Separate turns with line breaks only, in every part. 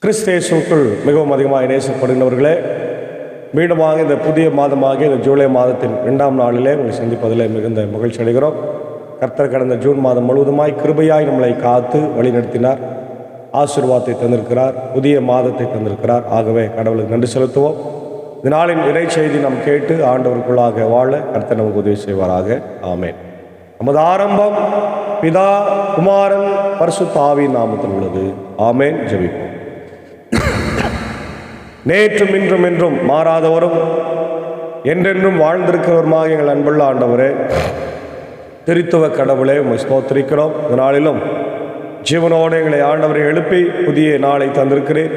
கிறிஸ்தேசுக்குள் மிகவும் அதிகமாக நேசப்படுகின்றவர்களே, மீண்டுமாக இந்த புதிய மாதமாகிய இந்த ஜூலை மாதத்தின் 2ஆம் நாளிலே உங்களை சந்திப்பதில் மிகுந்த மகிழ்ச்சி அடைகிறோம். கர்த்தர் கடந்த ஜூன் மாதம் முழுவதுமாய் கிருபையாய் நம்மளை காத்து வழிநடத்தினார், ஆசீர்வாதத்தை தந்திருக்கிறார், புதிய மாதத்தை தந்திருக்கிறார். ஆகவே கடவுளுக்கு நன்றி செலுத்துவோம். இந்த நாளின் இறை செய்தி நாம் கேட்டு ஆண்டவருக்குள்ளாக வாழ கர்த்தர் நமக்கு உதவி செய்வாராக. ஆமேன். நமது ஆரம்பம் பிதா, குமாரன், பரிசுத்த ஆவியின் நாமத்தில் உள்ளது. ஆமேன். ஜெபிப்போம். நேற்றும் இன்றும் என்றும் மாறாதவரும் என்றென்றும் வாழ்ந்திருக்கிறவருமாக எங்கள் அன்புள்ள ஆண்டவரே, திருத்துவ கடவுளே, உம்மை ஸ்தோத்திரிக்கிறோம். இந்த நாளிலும் ஜீவனோடு எங்களை ஆண்டவரை எழுப்பி புதிய நாளை தந்திருக்கிறேன்.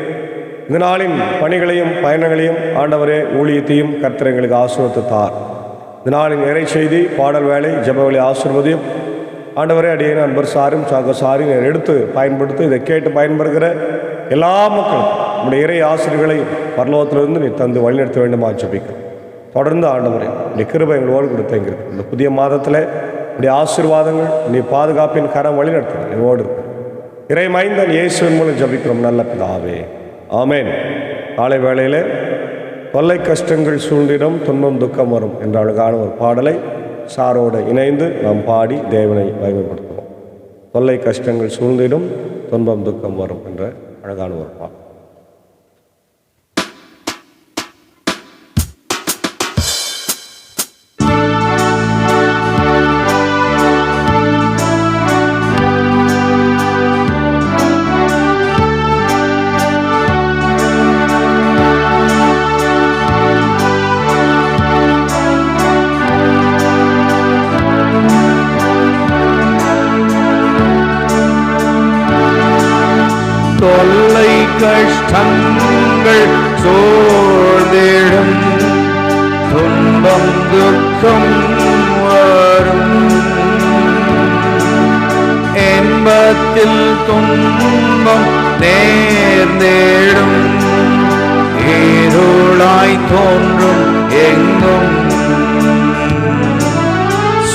இந்த நாளின் பணிகளையும் பயணங்களையும் ஆண்டவரே, ஊழியத்தையும் கர்த்தர் எங்களுக்கு ஆசீர்வதித்தார். இந்த நாளின் இறை செய்தி, பாடல் வேலை, ஜெபவேளை ஆசீர்வதியும் ஆண்டவரே. அடியேன் அன்பர் சாரும் சாரி எடுத்து பயன்படுத்தி இதை கேட்டு பயன்பெறுகிற எல்லா மக்களும் நம்முடைய இறை ஆசிரியர்களை பரலோகத்திலிருந்து நீ தந்து வழிநடத்த வேண்டுமா ஜெபிக்கிறோம். தொடர்ந்து ஆண்டவரே, இந்த கிருபை எங்களோடு கொடுத்த எங்களுக்கு இந்த புதிய மாதத்தில் இப்படி ஆசீர்வாதங்கள், நீ பாதுகாப்பின் கரம் வழிநடத்துங்க எங்களோடு இருக்கு. இறை மைந்தன் இயேசுவின் மூலம் ஜெபிக்கிறோம் நல்ல பிதாவே. ஆமேன். காலை வேளையில் தொல்லை கஷ்டங்கள் சூழ்ந்திடும், துன்பம் துக்கம் வரும் என்ற அழகான ஒரு பாடலை சாரோடு இணைந்து நாம் பாடி தேவனை மகிமைப்படுத்துவோம். தொல்லை கஷ்டங்கள் சூழ்ந்திடும், துன்பம் துக்கம் வரும் என்ற அழகான ஒரு பாடல்.
தொல்லை கஷ்டங்கள் சூழ்ந்திடும், துன்பம் துக்கம் வரும். இன்பத்தில் துன்பம் நேர்ந்திடும், இருளாய் தோன்றும் எங்கும்.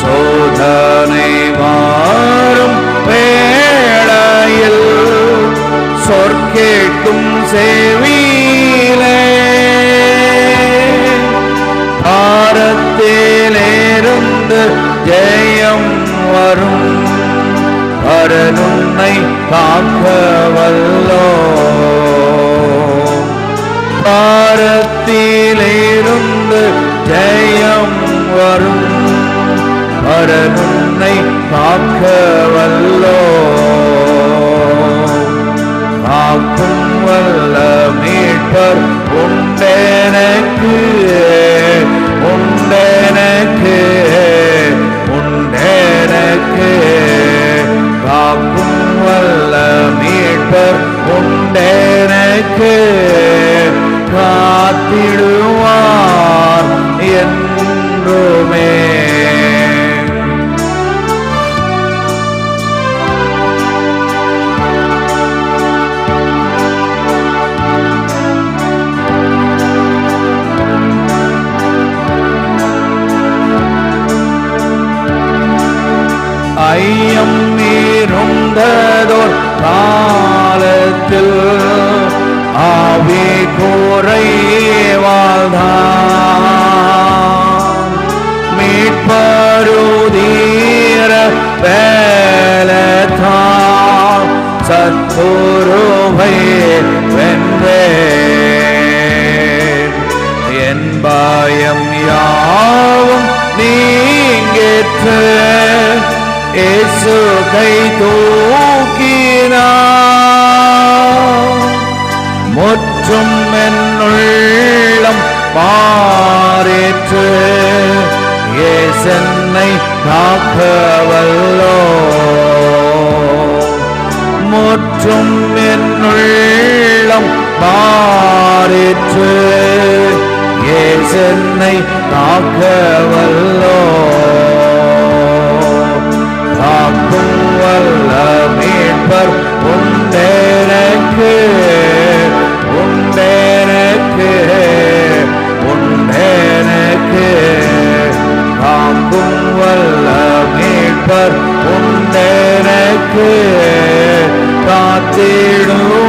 சோதனை வாரும் வேளையில் சொற்கேட்கும் செவியிலே, பாரத்திலிருந்து ஜெயம் வரும். பரனுன்னை காக்க வல்லோ, பாரத்திலிருந்து ஜெயம் வரும். பரனுன்னை காக்க வல்லோ, காக்கும் வல்ல மீட்பர் உண்டெனக்கு, உண்டெனக்கு, உண்டெனக்கு. காக்கும் வல்ல மீட்பர் உண்டெனக்கு, காத்திடுவார் என்றுமே. ஐயம் இருந்ததோர் காலத்தில் ஆவி கூரை வாழ்ந்தான். மீட்பருதீர வேலத்தான் சத்துருவை வென்றேன். என் பயம் யாவும் நீங்கிற்று, இயேசு கை தூக்கினார். முற்றும் என்னுள்ளம் மாறிற்று, இயேசன்னை காக்க வல்லோ. முற்றும் என்னுள்ளம் மாறிற்று, இயேசன்னை காக்க வல்லோ. காக்கும் வல்ல மீட்பர் உண்டெனக்கு, உண்டெனக்கு, உண்டெனக்கு. காக்கும் வல்ல மீட்பர் உண்டெனக்கு, காத்திடுவார்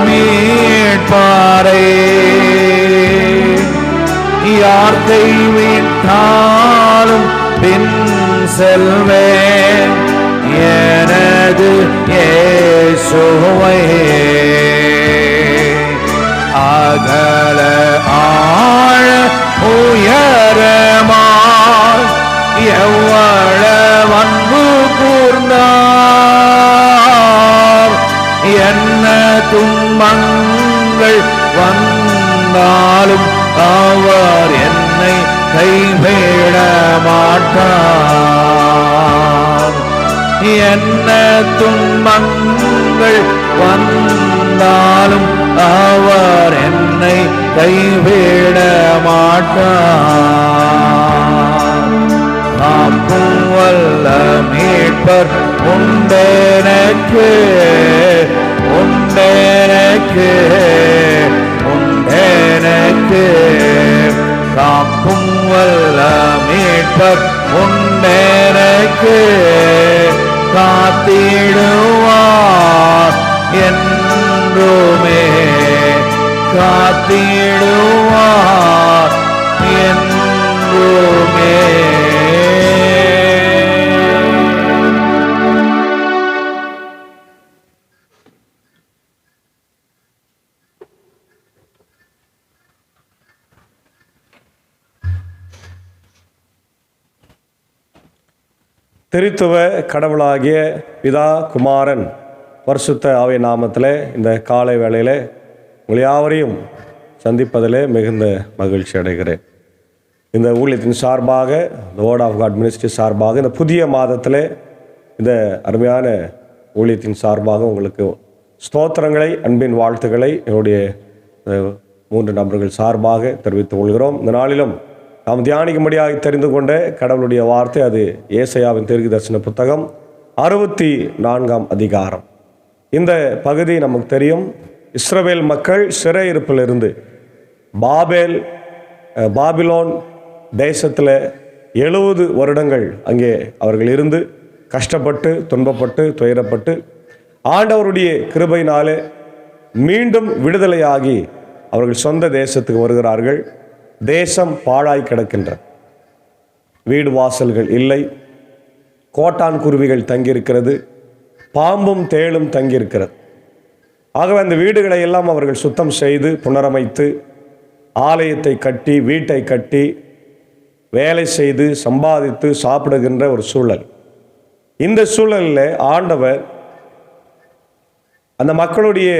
மீட்பாரே. யார் கைவிட்டாலும் பின் செல்வேன் எனது இயேசுவை. அகல ஆழ உயரமாய் எவ்வளவு அன்பு கூர்ந்தார். என்ன துன்பங்கள் வந்தாலும் அவர் என்னை கைவிட மாட்டார். என்ன துன்பங்கள் வந்தாலும் அவர் என்னை கைவிட மாட்டார். காக்கும் வல்ல மீட்பர் உண்டெனக்கு, உண்டெனக்கு, உண்டெனக்கு. காக்கும் வல்ல மீட்பர் உண்டெனக்கு, காத்திடுவார் என்றுமே, காத்திடுவார் என்றுமே.
திருத்துவ கடவுளாகிய பிதா, குமாரன், பரிசுத்த ஆவிய நாமத்தில் இந்த காலை வேளையில் உங்களை யாவரையும் சந்திப்பதிலே மிகுந்த மகிழ்ச்சி அடைகிறேன். இந்த ஊழியத்தின் சார்பாக, இந்த வேர்ட் ஆஃப் காட் மினிஸ்ட்ரி சார்பாக, இந்த புதிய மாதத்தில் இந்த அருமையான ஊழியத்தின் சார்பாக உங்களுக்கு ஸ்தோத்திரங்களை, அன்பின் வாழ்த்துக்களை என்னுடைய 3 நபர்கள் சார்பாக தெரிவித்துக் கொள்கிறோம். இந்த நாளிலும் நாம் தியானிக்கும்படியாக தெரிந்து கொண்ட கடவுளுடைய வார்த்தை, அது ஏசாயாவின் தீர்க்கதரிசன புத்தகம் 64ஆம் அதிகாரம். இந்த பகுதி நமக்கு தெரியும். இஸ்ரவேல் மக்கள் சிறையிருப்பிலிருந்து பாபிலோன் தேசத்தில் 70 வருடங்கள் அங்கே அவர்கள் இருந்து கஷ்டப்பட்டு, துன்பப்பட்டு, துயரப்பட்டு, ஆண்டவருடைய கிருபையினாலே மீண்டும் விடுதலையாகி அவர்கள் சொந்த தேசத்துக்கு வருகிறார்கள். தேசம் பாழாய் கிடக்கின்ற, வீடு வாசல்கள் இல்லை, கோட்டான் குருவிகள் தங்கியிருக்கிறது, பாம்பும் தேளும் தங்கியிருக்கிறது. ஆகவே அந்த வீடுகளை எல்லாம் அவர்கள் சுத்தம் செய்து புனரமைத்து ஆலயத்தை கட்டி, வீட்டை கட்டி, வேலை செய்து சம்பாதித்து சாப்பிடுகின்ற ஒரு சூழல். இந்த சூழலில் ஆண்டவர் அந்த மக்களுடைய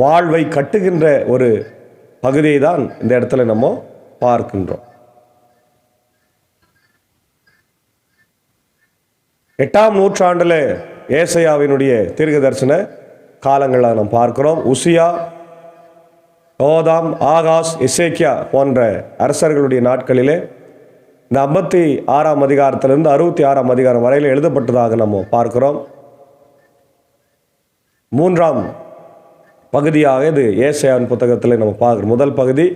வாழ்வை கட்டுகின்ற ஒரு பகுதியை தான் இந்த இடத்துல நம்ம பார்க்கின்றோம். 8ஆம் நூற்றாண்டில் ஏசாயாவினுடைய தீர்க்க தரிசன காலங்களை நாம் பார்க்கிறோம். உசியா, யோதாம், ஆகாஸ், எசேக்கியா போன்ற அரசர்களுடைய நாட்களிலே இந்த 56ஆம் அதிகாரத்திலிருந்து 66ஆம் அதிகாரம் வரையில் எழுதப்பட்டதாக நம்ம பார்க்கிறோம். 3ஆம் பகுதியாக இது ஏசாயாவின் புத்தகத்தில் நம்ம பார்க்கிறோம். முதல் பகுதி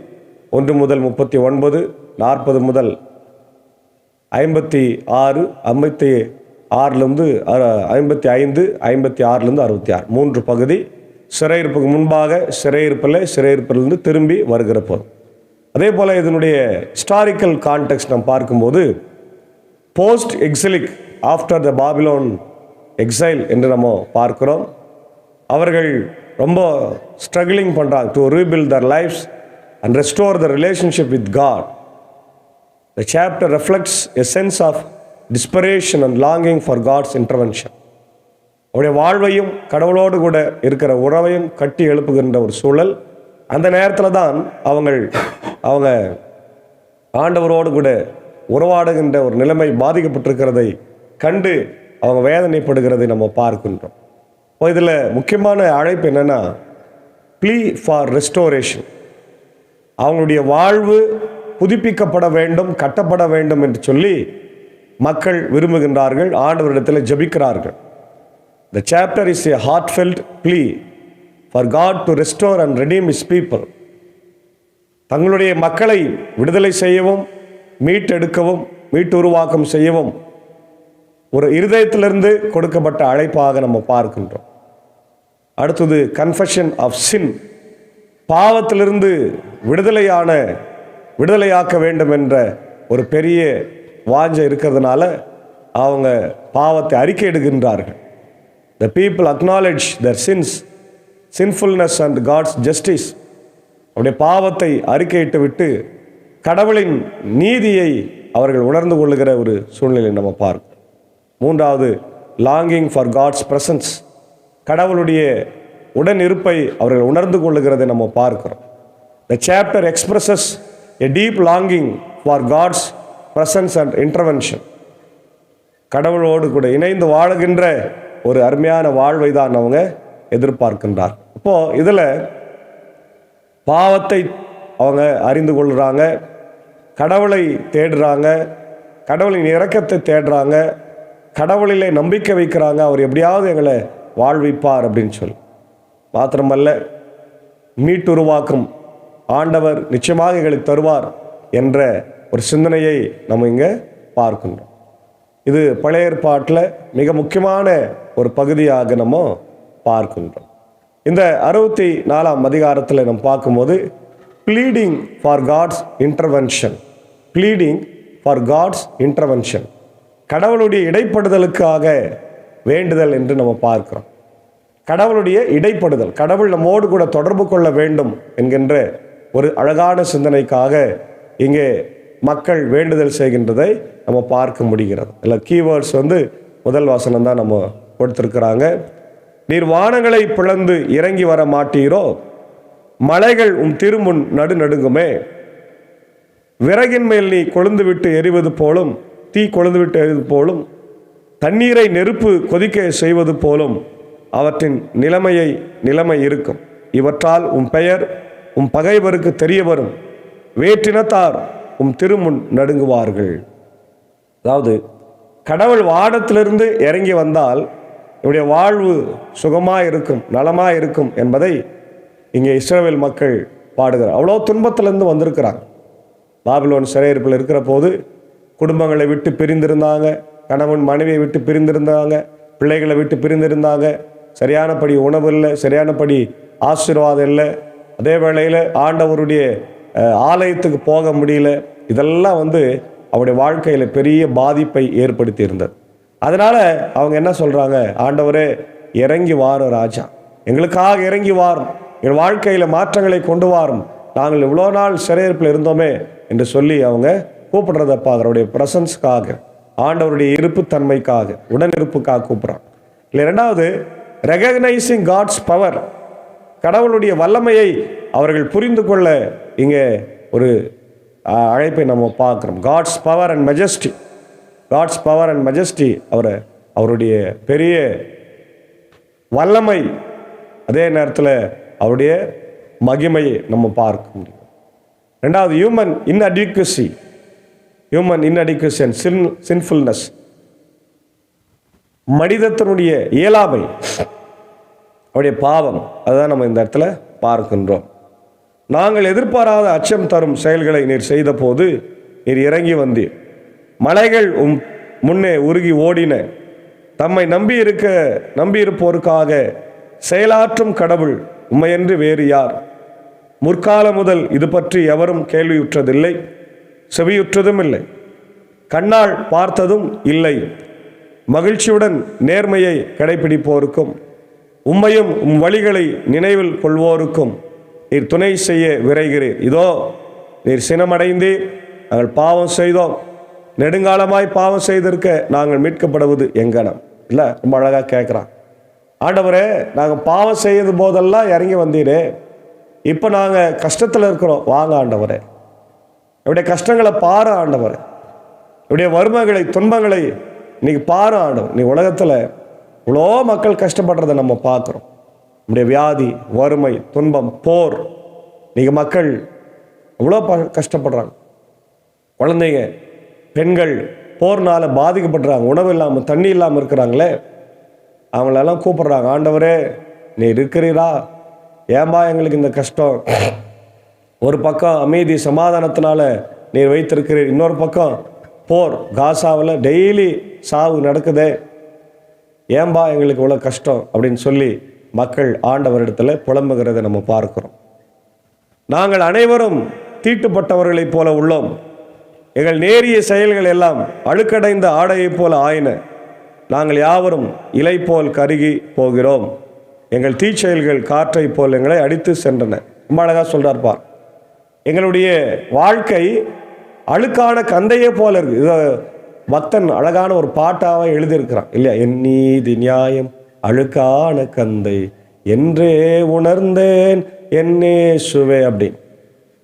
1 முதல் 39, 40 முதல் 56, 56லேருந்து 55, 56லேருந்து 66, 3 பகுதி. சிறையிருப்புக்கு முன்பாக, சிறையிருப்பிலிருந்து திரும்பி வருகிற போது. அதே போல் இதனுடைய ஹிஸ்டாரிக்கல் கான்டெக்ஸ்ட் நாம் பார்க்கும்போது post exilic, after the Babylon exile என்று நம்ம பார்க்கிறோம். அவர்கள் ரொம்ப ஸ்ட்ரகிளிங் பண்ணுறாங்க to rebuild their lives and restore the relationship with God. The chapter reflects a sense of desperation and longing for God's intervention. அவருடைய வாழ்வையும் கடவுளோடு கூட இருக்கிற உறவையும் கட்டி எழுப்புகின்ற ஒரு சூழல். அந்த நேரத்தில் தான் அவங்க ஆண்டவரோடு கூட உறவாடுகின்ற ஒரு நிலைமை பாதிக்கப்பட்டிருக்கிறதை கண்டு அவங்க வேதனைப்படுகிறதை நம்ம பார்க்கின்றோம். இப்போ இதில் முக்கியமான அழைப்பு என்னென்னா, ப்ளீ ஃபார் ரெஸ்டோரேஷன். அவங்களுடைய வாழ்வு புதுப்பிக்கப்பட வேண்டும், கட்டப்பட வேண்டும் என்று சொல்லி மக்கள் விரும்புகின்றார்கள், ஆண்டவரிடத்தில் ஜெபிக்கிறார்கள். The chapter is a heartfelt plea for God to restore and redeem His people. தங்களுடைய மக்களை விடுதலை செய்யவும், மீட்டெடுக்கவும், மீட்டுருவாக்கம் செய்யவும் ஒரு இருதயத்திலிருந்து கொடுக்கப்பட்ட அழைப்பாக நம்ம பார்க்கின்றோம். அடுத்தது கன்ஃபெஷன் ஆஃப் சின், பாவத்திலிருந்து விடுதலையாக்க வேண்டும் என்ற ஒரு பெரிய வாஞ்சை இருக்கிறதுனால அவங்க பாவத்தை அறிக்கையிடுகின்றார்கள். The people acknowledge their sins, sinfulness and God's justice. அவருடைய பாவத்தை அறிக்கையிட்டு விட்டு கடவுளின் நீதியை அவர்கள் உணர்ந்து கொள்ளுகிற ஒரு சூழ்நிலை நம்ம பார்க்கிறோம். மூன்றாவது, லாங்கிங் ஃபார் காட்ஸ் பிரசன்ஸ், கடவுளுடைய உடன் இருப்பை அவர்கள் உணர்ந்து கொள்ளுகிறதை நம்ம பார்க்கிறோம். The chapter expresses a deep longing for God's presence and intervention. கடவுளோடு கூட இணைந்து வாழுகின்ற ஒரு அருமையான வாழ்வை தான் அவங்க எதிர்பார்க்கின்றார். இப்போ இதில் பாவத்தை அவங்க அறிந்து கொள்கிறாங்க, கடவுளை தேடுறாங்க, கடவுளின் இரக்கத்தை தேடுறாங்க, கடவுளிலே நம்பிக்கை வைக்கிறாங்க, அவர் எப்படியாவது எங்களை வாழ்விப்பார் அப்படின்னு சொல்லி. மாத்திரமல்ல, மீட்டுருவாக்கும் ஆண்டவர் நிச்சயமாக எங்களுக்கு தருவார் என்ற ஒரு சிந்தனையை நம்ம இங்கே பார்க்கின்றோம். இது பழைய ஏற்பாட்டில் மிக முக்கியமான ஒரு பகுதியாக நம்ம பார்க்கின்றோம். இந்த 64ஆம் அதிகாரத்தில் நம்ம பார்க்கும்போது ப்ளீடிங் ஃபார் காட்ஸ் இன்டர்வென்ஷன், கடவுளுடைய இடைப்படுதலுக்காக வேண்டுதல் என்று நம்ம பார்க்கிறோம். கடவுளுடைய இடைப்படுதல், கடவுள் நம்மோடு கூட தொடர்பு கொள்ள வேண்டும் என்கின்ற ஒரு அழகான சிந்தனைக்காக இங்கே மக்கள் வேண்டுதல் செய்கின்றதை நம்ம பார்க்க முடிகிறது. இல்லை, கீவேர்ட்ஸ் முதல் வசனம் தான் நம்ம கொடுத்துருக்குறாங்க. நீர் வானங்களை பிளந்து இறங்கி வர மாட்டீரோ, மலைகள் திருமுன் நடுநடுங்குமே, விறகின் மேல் நீ கொழுந்து விட்டு எரிவது போலும், தீ கொழுந்து விட்டு எரிவது போலும், தண்ணீரை நெருப்பு கொதிக்க செய்வது போலும் அவற்றின் நிலைமை இருக்கும். இவற்றால் பெயர் பகைவருக்கு தெரிய வரும், வேற்றினத்தார் திருமுன் நடுங்குவார்கள். அதாவது கடவுள் வானத்திலிருந்து இறங்கி வந்தால் என்னுடைய வாழ்வு சுகமாக இருக்கும், நலமாக இருக்கும் என்பதை இங்கே இஸ்ரவேல் மக்கள் பாடுகிறார். அவ்வளோ துன்பத்திலிருந்து வந்திருக்கிறாங்க. பாபிலோன் சிறையிருப்பில் இருக்கிற போது குடும்பங்களை விட்டு பிரிந்திருந்தாங்க, கணவன் மனைவியை விட்டு பிரிந்திருந்தாங்க, பிள்ளைகளை விட்டு பிரிந்திருந்தாங்க, சரியானபடி உணவு இல்லை, சரியானபடி ஆசீர்வாதம் இல்லை, அதே வேளையில் ஆண்டவருடைய ஆலயத்துக்கு போக முடியல. இதெல்லாம் அவருடைய வாழ்க்கையில் பெரிய பாதிப்பை ஏற்படுத்தி இருந்தது. அதனால் அவங்க என்ன சொல்கிறாங்க, ஆண்டவரே இறங்கி வாரும் ராஜா, எங்களுக்காக இறங்கி வாரும், எங்கள் வாழ்க்கையில் மாற்றங்களை கொண்டு வாரும், நாங்கள் இவ்வளோ நாள் சிறையிருப்பில் இருந்தோமே என்று சொல்லி அவங்க கூப்பிடுறதப்பா. அவருடைய பிரசன்ஸ்க்காக, ஆண்டவருடைய இருப்புத்தன்மைக்காக, உடனிருப்புக்காக கூப்பிட்றாங்க. இல்லை, ரெண்டாவது ரெகக்னைசிங் காட்ஸ் பவர், கடவுளுடைய வல்லமையை அவர்கள் புரிந்து கொள்ள இங்கே ஒரு அழைப்பை நம்ம பார்க்குறோம். காட்ஸ் பவர் அண்ட் மெஜஸ்டி, அவருடைய பெரிய வல்லமை, அதே நேரத்தில் அவருடைய மகிமையை நம்ம பார்க்க முடியும். ரெண்டாவது ஹியூமன் இன்அடிக்வசி அண்ட் சின்ஃபுல்னஸ், மனிதத்தினுடைய இயலாமை, அவருடைய பாவம், அதுதான் நம்ம இந்த இடத்துல பார்க்கின்றோம். நாங்கள் எதிர்பாராத அச்சம் தரும் செயல்களை நீர் செய்த போது நீர் இறங்கி வந்தீர், மலைகள் முன்னே உருகி ஓடின, தம்மை நம்பியிருப்போருக்காக செயலாற்றும் கடவுள் உம்மையன்று வேறு யார்? முற்காலம் முதல் இது பற்றி எவரும் கேள்வியுற்றதில்லை, செவியுற்றதும் இல்லை, கண்ணால் பார்த்ததும் இல்லை. மகிழ்ச்சியுடன் நேர்மையை கடைபிடிப்போருக்கும் உம்மையும் வழிகளை நினைவில் கொள்வோருக்கும் நீர் துணை செய்ய விரைகிறீர். இதோ நீர் சினமடைந்தீர், நாங்கள் பாவம் செய்தோம், நெடுங்காலமாய் பாவம் செய்திருக்க நாங்கள் மீட்கப்படுவது எங்கனம். இல்லை, ரொம்ப அழகாக கேட்குறான். ஆண்டவரே, நாங்கள் பாவம் செய்யறது போதெல்லாம் இறங்கி வந்தீரே, இப்போ நாங்கள் கஷ்டத்தில் இருக்கிறோம், வாங்க ஆண்டவரே, என்னுடைய கஷ்டங்களை பாரு ஆண்டவரே, என்னுடைய வறுமைகளை துன்பங்களை இன்னைக்கு பாரு ஆண்டவர். நீ உலகத்தில் இவ்வளோ மக்கள் கஷ்டப்படுறதை நம்ம பார்க்குறோம். நம்முடைய வியாதி, வறுமை, துன்பம், போர், இன்னைக்கு மக்கள் இவ்வளோ கஷ்டப்படுறாங்க. குழந்தைங்க, பெண்கள் போர்னால் பாதிக்கப்படுறாங்க, உணவு இல்லாமல் தண்ணி இல்லாமல் இருக்கிறாங்களே, அவங்களெல்லாம் கூப்பிடுறாங்க, ஆண்டவரே நீ இருக்கிறீரா, ஏன்பா எங்களுக்கு இந்த கஷ்டம்? ஒரு பக்கம் அமைதி சமாதானத்தினால நீர் வைத்திருக்கிறீர், இன்னொரு பக்கம் போர், காசாவில் டெய்லி சாவு நடக்குதே, ஏன்பா எங்களுக்கு இவ்வளோ கஷ்டம் அப்படின்னு சொல்லி மக்கள் ஆண்டவரிடத்தில் புலம்புகிறதை நம்ம பார்க்கிறோம். நாங்கள் அனைவரும் தீட்டுப்பட்டவர்களைப் போல உள்ளோம். எங்கள் நேரிய செயல்கள் எல்லாம் அழுக்கடைந்த ஆடையைப் போல ஆயின. நாங்கள் யாவரும் இலை போல் கருகி போகிறோம். எங்கள் தீச்செயல்கள் காற்றை போல் எங்களை அடித்து சென்றன. ரொம்ப அழகாக சொல்றார்பார். எங்களுடைய வாழ்க்கை அழுக்கான கந்தையே போல இருக்கு. இது பக்தன் அழகான ஒரு பாட்டாக எழுதியிருக்கிறான் இல்லையா? என் நீதி நியாயம் அழுக்கான கந்தை என்றே உணர்ந்தேன் என்னே சுவே அப்படின்னு.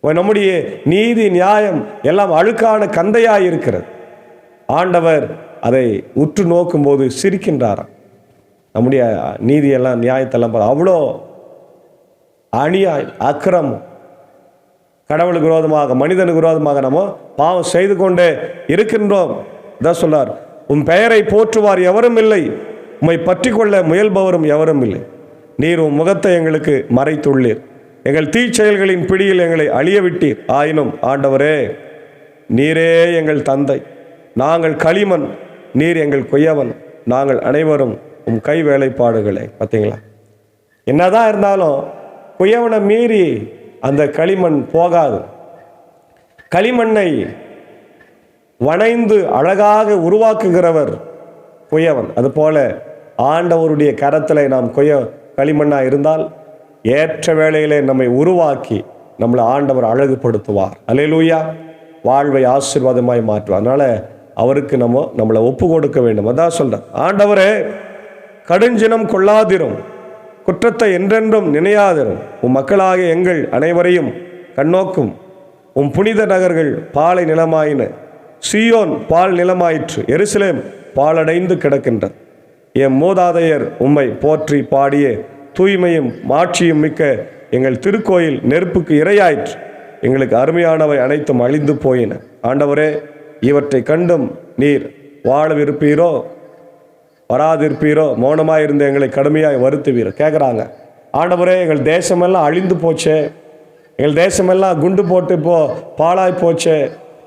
நம்முடைய நீதி நியாயம் எல்லாம் அழுக்கான கந்தையாக இருக்கிறது. ஆண்டவர் அதை உற்று நோக்கும் போது சிரிக்கின்றாராம். நம்முடைய நீதியெல்லாம் நியாயத்தெல்லாம் அவ்வளோ அநியாயம், அக்கிரமம், கடவுளுக்கு விரோதமாக மனிதனுக்கு விரோதமாக நம்ம பாவம் செய்து கொண்டே இருக்கின்றோம். இதான் சொல்றார், உன் பெயரை போற்றுவார் எவரும் இல்லை, உம்மை பற்றி கொள்ள முயல்பவரும் எவரும் இல்லை. நீர் உன் முகத்தை எங்களுக்கு மறைத்துள்ளீர், எங்கள் தீச்செயல்களின் பிடியில் எங்களை அழிய விட்டீர். ஆயினும் ஆண்டவரே, நீரே எங்கள் தந்தை, நாங்கள் களிமண், நீர் எங்கள் கொய்யவன், நாங்கள் அனைவரும் உம் கை வேலைப்பாடுகளே. பார்த்தீங்களா? என்னதான் இருந்தாலும் கொய்யவனை மீறி அந்த களிமண் போகாது. களிமண்ணை வணைந்து அழகாக உருவாக்குகிறவர் கொய்யவன். அதுபோல ஆண்டவருடைய கரத்தில் நாம் களிமண்ணாக இருந்தால் ஏற்ற வேளையிலே நம்மை உருவாக்கி நம்மளை ஆண்டவர் அழகுபடுத்துவார். அல்லேலூயா. வாழ்வை ஆசீர்வாதமாய் மாற்றுவார். அதனால அவருக்கு நம்மளை ஒப்பு கொடுக்க வேண்டும். அதான் சொல்றேன், ஆண்டவரே கடுஞ்சினம் கொள்ளாதிரும், குற்றத்தை என்றென்றும் நினையாதிரும். உம் மக்களாகிய எங்கள் அனைவரையும் கண்ணோக்கும். உம் புனித நகர்கள் பாலை நிலமாயின, சீயோன் பால் நிலமாயிற்று, எருசலேம் பாலடைந்து கிடக்கின்றது. என் மூதாதையர் உம்மை போற்றி பாடிய தூய்மையும் மாட்சியும் மிக்க எங்கள் திருக்கோயில் நெருப்புக்கு இரையாயிற்று. எங்களுக்கு அருமையானவை அனைத்தும் அழிந்து போயின. ஆண்டவரே, இவற்றை கண்டும் நீர் வாழவிருப்பீரோ வராதிருப்பீரோ? மௌனமாயிருந்த எங்களை கடுமையாய் வருத்துவீரோ? கேட்குறாங்க. ஆண்டவரே, எங்கள் தேசமெல்லாம் அழிந்து போச்சே, எங்கள் தேசமெல்லாம் குண்டு போட்டு இப்போ பாழாய் போச்சே.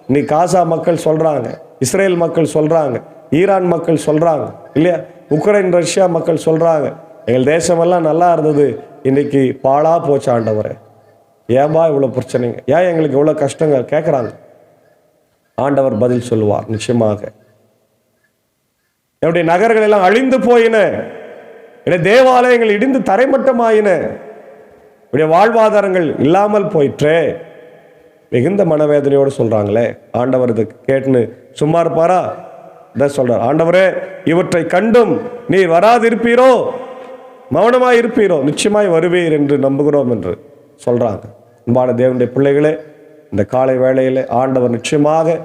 இன்னைக்கு காசா மக்கள் சொல்கிறாங்க, இஸ்ரேல் மக்கள் சொல்கிறாங்க, ஈரான் மக்கள் சொல்கிறாங்க இல்லையா, உக்ரைன் ரஷ்யா மக்கள் சொல்கிறாங்க, எங்கள் தேசமெல்லாம் நல்லா இருந்தது, இன்னைக்கு பாழா போச்சு. ஆண்டவரே, ஏன்பா இவ்வளோ பிரச்சனைங்க, ஏன் எங்களுக்கு இவ்வளோ கஷ்டங்கள் கேட்குறாங்க. ஆண்டவர் பதில் சொல்லுவார், நிச்சயமாக என்னுடைய நகர்கள் எல்லாம் அழிந்து போயின, என்னுடைய தேவாலயங்கள் இடிந்து தரைமட்டமாயின, என்னுடைய வாழ்வாதாரங்கள் இல்லாமல் போயிற்றே. மிகுந்த மனவேதனையோடு சொல்றாங்களே. ஆண்டவர் இதை கேட்டுன்னு சும்மா இருப்பாரா? இதான் சொல்றார், ஆண்டவரே, இவற்றை கண்டும் நீர் வராதிருப்பீரோ, மௌனமாய் இருப்பீரோ? நிச்சயமாய் வருவீர் என்று நம்புகிறோம் என்று சொல்றாங்க. அன்பான தேவனுடைய பிள்ளைகளே, இந்த காலை வேளையில் ஆண்டவர் நிச்சயமாக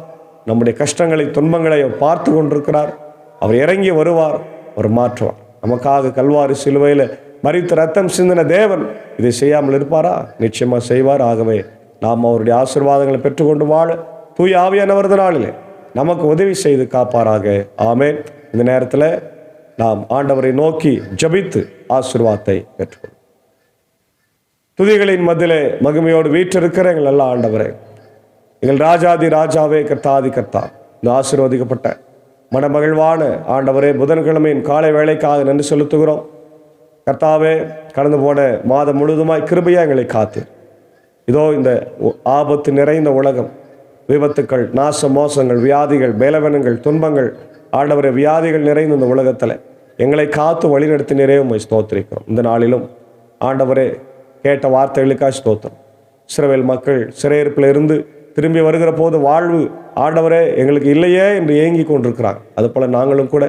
நம்முடைய கஷ்டங்களை துன்பங்களை பார்த்து கொண்டிருக்கிறார். அவர் இறங்கி வருவார், அவர் மாற்றுவார். நமக்காக கல்வாரி சிலுவையில் மரித்து ரத்தம் சிந்தின தேவன் இதை செய்யாமல் இருப்பாரா? நிச்சயமாக செய்வார். ஆகவே நாம் அவருடைய ஆசீர்வாதங்களை பெற்றுக்கொண்டு வாழ தூய ஆவியானவர் நாளிலே நமக்கு உதவி செய்து காப்பாராக. ஆமென். இந்த நேரத்தில் நாம் ஆண்டவரை நோக்கி ஜபித்து ஆசீர்வாதத்தை பெற்றுக்கொள்வோம். துதிகளின் மத்தியிலே மகிமையோடு வீற்றிருக்கிற எங்கள் நல்ல ஆண்டவரே, எங்கள் ராஜாதி ராஜாவே, கர்த்தாதி கர்த்தா, இந்த ஆசீர்வதிக்கப்பட்ட மனமகிழ்வான ஆண்டவரே, புதன்கிழமையின் காலை வேளைக்காக நன்றி செலுத்துகிறோம். கர்த்தாவே, கடந்து போன மாதம் முழுதுமாய் கிருபையா எங்களை காத்தீர். இதோ இந்த ஆபத்து நிறைந்த உலகம், விபத்துக்கள், நாச மோசங்கள், வியாதிகள், பலவீனங்கள், துன்பங்கள், ஆண்டவரே, வியாதிகள் நிறைந்த இந்த உலகத்தில் எங்களை காத்து வழிநடத்தினரே உம்மை ஸ்தோத்திரிக்கிறோம். இந்த நாளிலும் ஆண்டவரே, கேட்ட வார்த்தைகளுக்காக ஸ்தோத்திரம். இஸ்ரவேல் மக்கள் சிறையிருப்பில் இருந்து திரும்பி வருகிற போது வாழ்வு ஆண்டவரே எங்களுக்கு இல்லையே என்று ஏங்கி கொண்டிருக்கிறாங்க. அதுபோல் நாங்களும் கூட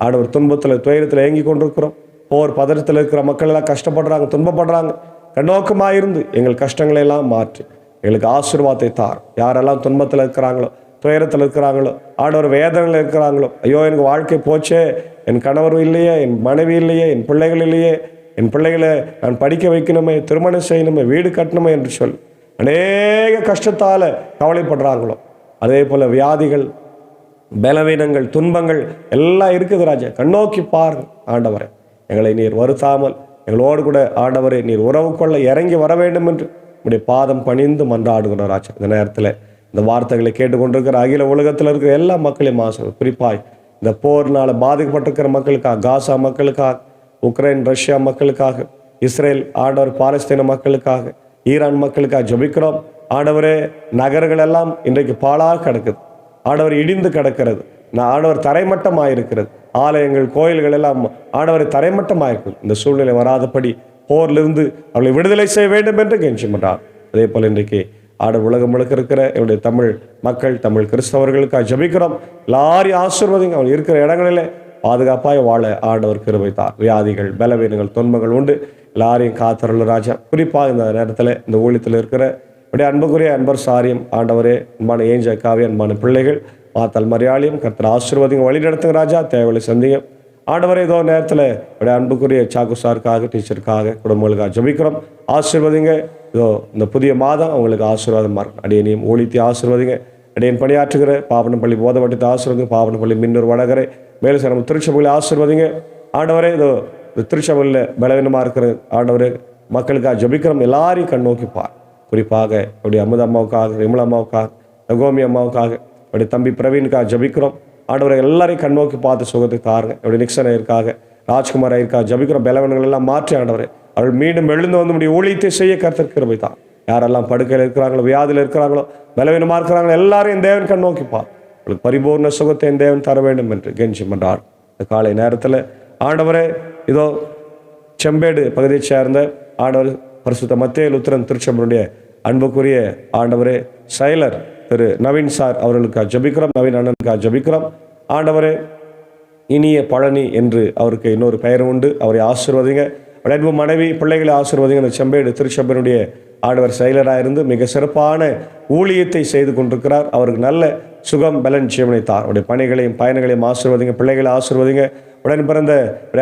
ஆண்டவர் துன்பத்தில் துயரத்தில் ஏங்கி கொண்டிருக்கிறோம். போர் பதற்றத்தில் இருக்கிற மக்கள் எல்லாம் கஷ்டப்படுறாங்க, துன்பப்படுறாங்க. கண்ணோக்கமாக இருந்து எங்கள் கஷ்டங்களை எல்லாம் மாற்றி எங்களுக்கு ஆசீர்வாதத்தை தார். யாரெல்லாம் துன்பத்தில் இருக்கிறாங்களோ, துயரத்தில் இருக்கிறாங்களோ, ஆண்டவர் வேதனையில் இருக்கிறாங்களோ, ஐயோ எனக்கு வாழ்க்கை போச்சே, என் கணவர் இல்லையே, என் மனைவி இல்லையே, என் பிள்ளைகள் இல்லையே, என் பிள்ளைகளை நான் படிக்க வைக்கணுமே, திருமணம் செய்யணுமே, வீடு கட்டணுமே என்று சொல்லி அநேக கஷ்டத்தால் கவலைப்படுறாங்களோ, அதே போல் வியாதிகள், பலவீனங்கள், துன்பங்கள் எல்லாம் இருக்குது ராஜா. கண்ணோக்கி பாருங்கள் ஆண்டவரே, எங்களை நீர் வருத்தாமல் எங்களோடு கூட ஆண்டவரே நீர் உறவு கொள்ள இறங்கி வர வேண்டும் என்று உடைய பாதம் பணிந்து மன்றாடுகிறோம் ராஜா. இந்த நேரத்தில் இந்த வார்த்தைகளை கேட்டுக்கொண்டிருக்கிற அகில உலகத்தில் இருக்கிற எல்லா மக்களையும் குறிப்பாய் இந்த போர்னால் பாதிக்கப்பட்டிருக்கிற மக்களுக்காக, காசா மக்களுக்காக, உக்ரைன் ரஷ்யா மக்களுக்காக, இஸ்ரேல் ஆண்டவர் பாலஸ்தீன மக்களுக்காக, ஈரான் மக்களுக்காக ஜெபிக்கிறோம். ஆண்டவரே, நகரங்கள் எல்லாம் இன்றைக்கு பாழாக கிடக்குது. ஆண்டவர் இடிந்து கிடக்கிறது. ஆண்டவர் தரைமட்டமாயிருக்கிறது. ஆலயங்கள் கோயில்கள் எல்லாம் ஆண்டவரை தரைமட்டமாயிருக்கிறது. இந்த சூழ்நிலை வராதபடி போரிலிருந்து அவளை விடுதலை செய்ய வேண்டும் என்று கெஞ்சுகின்றார். அதே போல் இன்றைக்கு உலகம் முழுக்க இருக்கிற என்னுடைய தமிழ் மக்கள், தமிழ் கிறிஸ்தவர்களுக்காக ஜெபிக்கிறோம். எல்லாரையும் ஆசீர்வதிங்க. அவன் இருக்கிற இடங்களிலே பாதுகாப்பாக வாழ ஆண்டவர் கிருபை தார். வியாதிகள், பலவீனங்கள், துன்பங்கள் உண்டு. எல்லாரையும் காத்தருள் ராஜா. குறிப்பாக இந்த நேரத்தில் இந்த ஊழியத்தில் இருக்கிற அப்படியே அன்புக்குரிய அன்பர் சாரியம் ஆண்டவரே, அன்பான ஏஞ்ச காவிய அன்பான பிள்ளைகள் மாத்தல் மரியாளியும் கர்த்தர் ஆசீர்வதிங்க, வழி நடத்துங்க ராஜா. தேவையை சந்திங்க ஆண்டவரே. ஏதோ நேரத்தில் அப்படியே அன்புக்குரிய சாக்கு சாருக்காக, டீச்சருக்காக, குடும்பங்களுக்காக ஜெபிக்கிறோம். ஆசீர்வதிங்க. இதோ இந்த புதிய மாதம் அவங்களுக்கு ஆசீர்வாதமாக இருக்கும். அடியனையும் ஊழியத்தை ஆசீர்வதிங்க. அடியன் பணியாற்றுகிற பாவனப்பள்ளி போதவட்டத்தை ஆசீர்வதிங்க. பாவனப்பள்ளி மின்னூர் வடகரை மேலும் சில திருச்சபைகளை ஆசீர்வதிங்க ஆண்டவரே. இதோ இந்த திருச்சபையில் பலவீனமாக இருக்கிற ஆண்டவரே மக்களுக்காக ஜெபிக்கிறோம். எல்லாரையும் கண் நோக்கிப்பார். குறிப்பாக அப்படி அமுத அம்மாவுக்காக, விமலா அம்மாவுக்காக, நகோமி அம்மாவுக்காக, அப்படி தம்பி பிரவீனுக்காக ஜெபிக்கிறோம். ஆண்டவரை எல்லாரையும் கண் நோக்கி பார்த்து சுகத்தை தாருங்க. அப்படி நிக்சன் ஐயருக்காக, ராஜ்குமார் ஐயருக்காக ஜெபிக்கிறோம். பலவீனங்கள் எல்லாம் மாற்றி ஆண்டவரை அவர்கள் மீண்டும் எழுந்து வந்து முடிய ஊழியத்தை செய்ய கர்த்தர் கிருபை தான். யாரெல்லாம் படுக்கையில் இருக்கிறாங்களோ, வியாதியில் இருக்கிறாங்களோ, பலவீனமாக இருக்கிறாங்களோ, எல்லாரையும் தேவன் கண் நோக்கிப்பார். அவளுக்கு பரிபூர்ண சுகத்தை தேவன் தர வேண்டும் என்று கெஞ்சி மன்றார். இந்த காலை நேரத்தில் ஆண்டவரே, இதோ செம்பேடு பகுதியை சேர்ந்த ஆண்டவர் பரிசுத்த மத்தேயு லுத்திரன் திருச்சபையுடைய அன்புக்குரிய ஆண்டவரே செயலர் திரு நவீன் சார் அவர்களுக்காக ஜெபிக்கிறோம். நவீன் அண்ணனுக்காக ஜெபிக்கிறோம். ஆண்டவரே, இனிய பழனி என்று அவருக்கு இன்னொரு பெயர் உண்டு. அவரை ஆசீர்வதிங்க. அன்பு மனைவி, பிள்ளைகளை ஆசீர்வதிங்க. இந்த செம்பேடு திருச்சபையினுடைய ஆண்டவர் செயலராக இருந்து மிக சிறப்பான ஊழியத்தை செய்து கொண்டிருக்கிறார். அவருக்கு நல்ல சுகம், பலன், ஜீவனை தார். அவருடைய பணிகளையும் பயணங்களையும் ஆசீர்வதிங்க. பிள்ளைகளை ஆசீர்வதிங்க. உடன் பிறந்த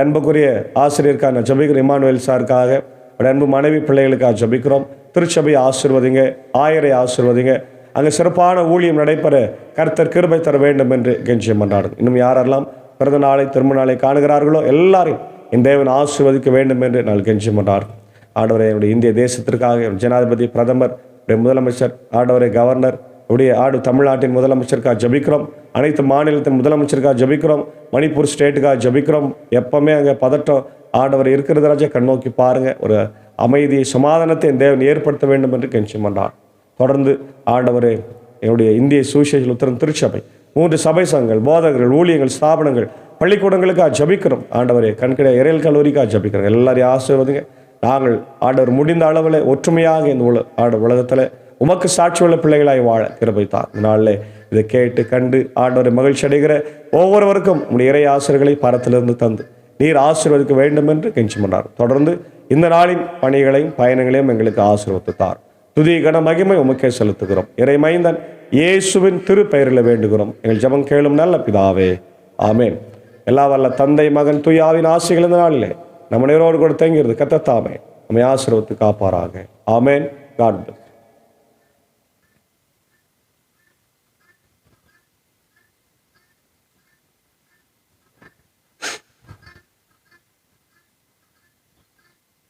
அன்புக்குரிய ஆசிரியருக்கான ஜெபிக்கிற இமானுவேல் சாருக்காக, அன்பு மனைவி, பிள்ளைகளுக்காக ஜெபிக்கிறோம். திருச்சபையை ஆசீர்வதிங்க. ஆயரை ஆசீர்வதிங்க. அங்கே சிறப்பான ஊழியம் நடைபெற கர்த்தர் கிருபை தர வேண்டும் என்று கெஞ்சியம் கொண்டாடுங்க. இன்னும் யாரெல்லாம் பிறந்த நாளை, திரும்ப நாளை காணுகிறார்களோ எல்லாரையும் என் தேவன் ஆசீர்வதிக்க வேண்டும் என்று நான் கெஞ்சியம் கொண்டாடுங்க. ஆண்டவரை, என்னுடைய இந்திய தேசத்திற்காக ஜனாதிபதி, பிரதமர், முதலமைச்சர், ஆண்டவரை கவர்னர், தமிழ்நாட்டின் முதலமைச்சருக்காக ஜெபிக்கிறோம். அனைத்து மாநிலத்தின் முதலமைச்சருக்காக ஜெபிக்கிறோம். மணிப்பூர் ஸ்டேட்டுக்காக ஜெபிக்கிறோம். எப்பவுமே அங்கே பதட்டம் ஆண்டவர் இருக்கிறது ராஜா. கண்ணோக்கி பாருங்க. ஒரு அமைதியை, சமாதானத்தை என் தேவன் ஏற்படுத்த வேண்டும் என்று கெஞ்சியம் கொண்டார். தொடர்ந்து ஆண்டவரே, என்னுடைய இந்திய சுவிசேஷ லுத்திரன் திருச்சபை, 3 சபை சங்கங்கள், போதகர்கள், ஊழியங்கள், ஸ்தாபனங்கள், பள்ளிக்கூடங்களுக்காக ஜெபிக்கிறோம். ஆண்டவரே, கண்கிட இறையல் கல்லூரிக்காக ஜெபிக்கிறோம். எல்லாரையும் ஆசீர்வதிங்க. நாங்கள் ஆண்டவர் முடிந்த அளவில் ஒற்றுமையாக இந்த உலகத்தில் உமக்கு சாட்சியுள்ள பிள்ளைகளாய் வாழ கிருபை தார். நாளில் இதை கேட்டு கண்டு ஆண்டவரை மகிழ்ச்சி அடைகிற ஒவ்வொருவருக்கும் உடைய இறை ஆசிரியர்களை பரத்திலிருந்து தந்து நீர் ஆசீர்வதிக்க வேண்டும் என்று கெஞ்சி கொண்டார். தொடர்ந்து இந்த நாளின் பணிகளையும் பயணங்களையும் எங்களுக்கு ஆசீர்வதித்தார். துதி கன மகிமை உமக்கே செலுத்துகிறோம். இறை மைந்தன் இயேசுவின் திருப்பெயரில் வேண்டுகிறோம். எங்கள் ஜெபம் கேளும் நல்ல பிதாவே, ஆமேன். எல்லா வல்ல தந்தை, மகன், தூயாவின் ஆசைகள் இந்த நாளிலே நம்ம நேரோடு கூட தங்கியிருது கர்த்தர் தாமே நம்மை ஆசீர்வதித்து காப்பாராக. ஆமேன். God plus.